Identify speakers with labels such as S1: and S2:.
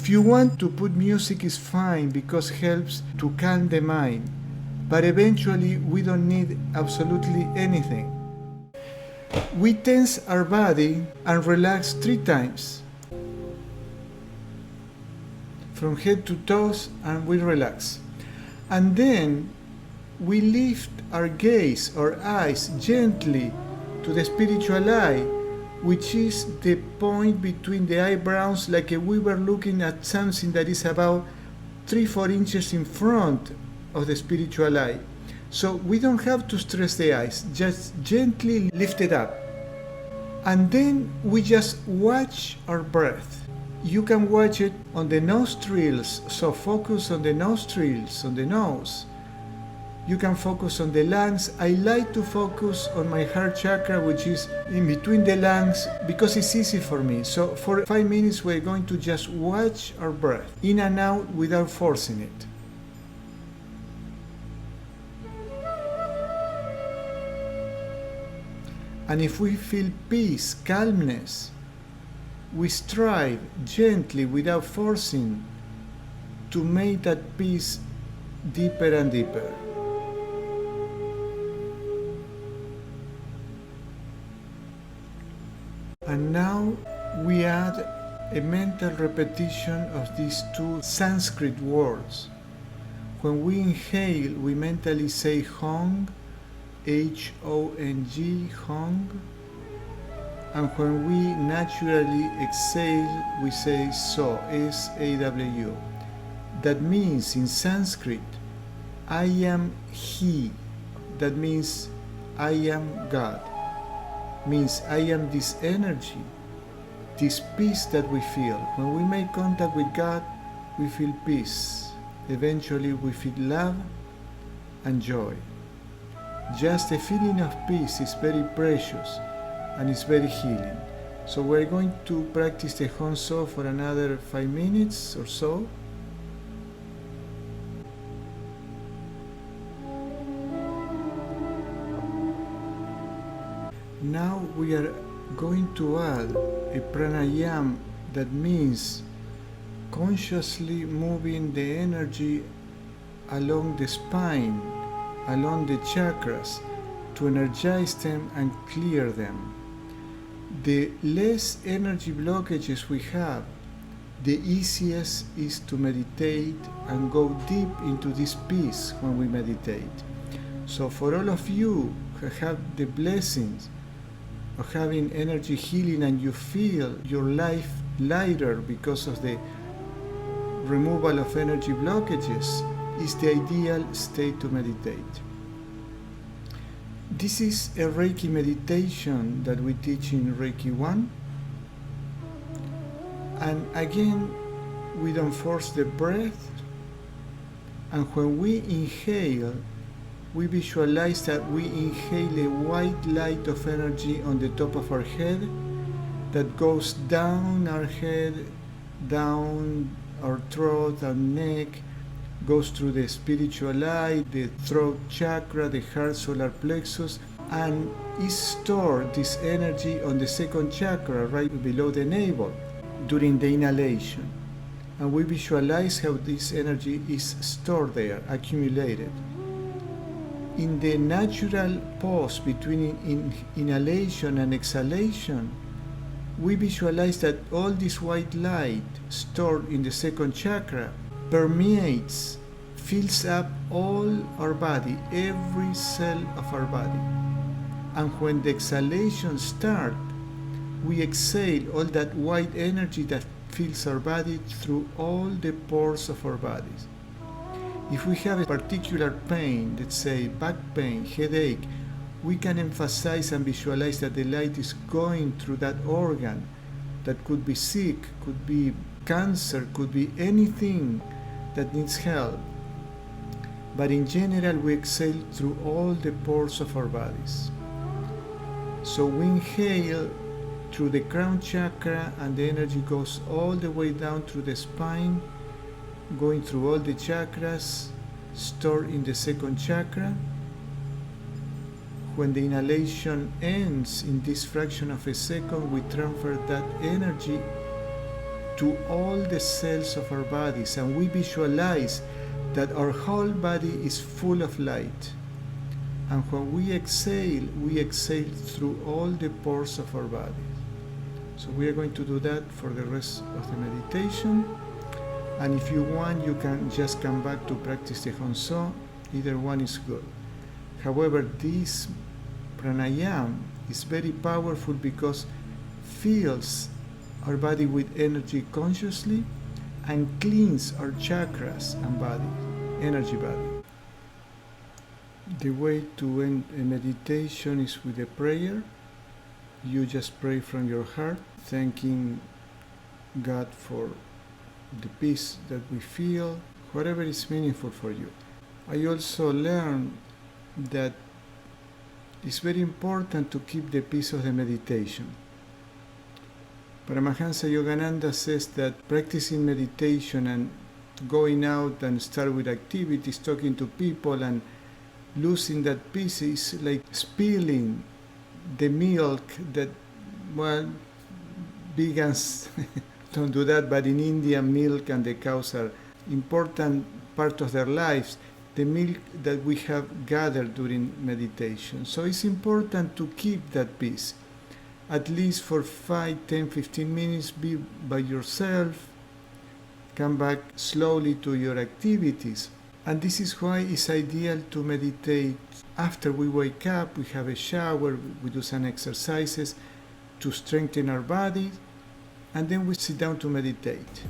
S1: If you want to put music, is fine because helps to calm the mind, but eventually we don't need absolutely anything. We tense our body and relax 3 times. From head to toes, and we relax. And then we lift our gaze or eyes gently to the spiritual eye, which is the point between the eyebrows, like if we were looking at something that is about 3-4 inches in front of the spiritual eye. So we don't have to stress the eyes, just gently lift it up. And then we just watch our breath. You can watch it on the nostrils, so focus on the nostrils, on the nose. You can focus on the lungs. I like to focus on my heart chakra, which is in between the lungs, because it's easy for me. So for 5 minutes, we're going to just watch our breath in and out without forcing it. And if we feel peace, calmness, we strive gently, without forcing, to make that peace deeper and deeper. And now we add a mental repetition of these 2 Sanskrit words. When we inhale, we mentally say Hong, H-O-N-G, Hong. And when we naturally exhale, we say So, S-A-W. That means in Sanskrit, I am He. That means I am God. Means I am this energy, this peace that we feel. When we make contact with God, we feel peace. Eventually we feel love and joy. Just the feeling of peace is very precious and it's very healing. So we're going to practice the Hon So for another 5 minutes or so. Now we are going to add a pranayama, that means consciously moving the energy along the spine, along the chakras, to energize them and clear them. The less energy blockages we have, the easiest is to meditate and go deep into this peace when we meditate. So for all of you who have the blessings of having energy healing and you feel your life lighter because of the removal of energy blockages, is the ideal state to meditate. This is a Reiki meditation that we teach in Reiki 1. And again, we don't force the breath. And when we inhale, we visualize that we inhale a white light of energy on the top of our head that goes down our head, down our throat and neck, goes through the spiritual eye, the throat chakra, the heart solar plexus, and is stored, this energy, on the second chakra right below the navel during the inhalation. And we visualize how this energy is stored there, accumulated. In the natural pause between inhalation and exhalation, we visualize that all this white light stored in the second chakra permeates, fills up all our body, every cell of our body. And when the exhalation starts, we exhale all that white energy that fills our body through all the pores of our bodies. If we have a particular pain, let's say back pain, headache, we can emphasize and visualize that the light is going through that organ that could be sick, could be cancer, could be anything that needs help. But in general, we exhale through all the pores of our bodies. So we inhale through the crown chakra, and the energy goes all the way down through the spine, going through all the chakras, stored in the second chakra. When the inhalation ends in this fraction of a second, we transfer that energy to all the cells of our bodies, and we visualize that our whole body is full of light. And when we exhale through all the pores of our body. So we are going to do that for the rest of the meditation. And if you want, you can just come back to practice the Honso. Either one is good. However, this pranayama is very powerful because fills our body with energy consciously and cleans our chakras and body, energy body. The way to end a meditation is with a prayer. You just pray from your heart, thanking God for the peace that we feel, whatever is meaningful for you. I also learned that it's very important to keep the peace of the meditation. Paramahansa Yogananda says that practicing meditation and going out and start with activities, talking to people and losing that peace is like spilling the milk that, well, vegans don't do that, but in India, milk and the cows are important part of their lives, the milk that we have gathered during meditation. So it's important to keep that peace. At least for 5, 10, 15 minutes, be by yourself, come back slowly to your activities. And this is why it's ideal to meditate after we wake up. We have a shower, we do some exercises to strengthen our bodies, and then we sit down to meditate.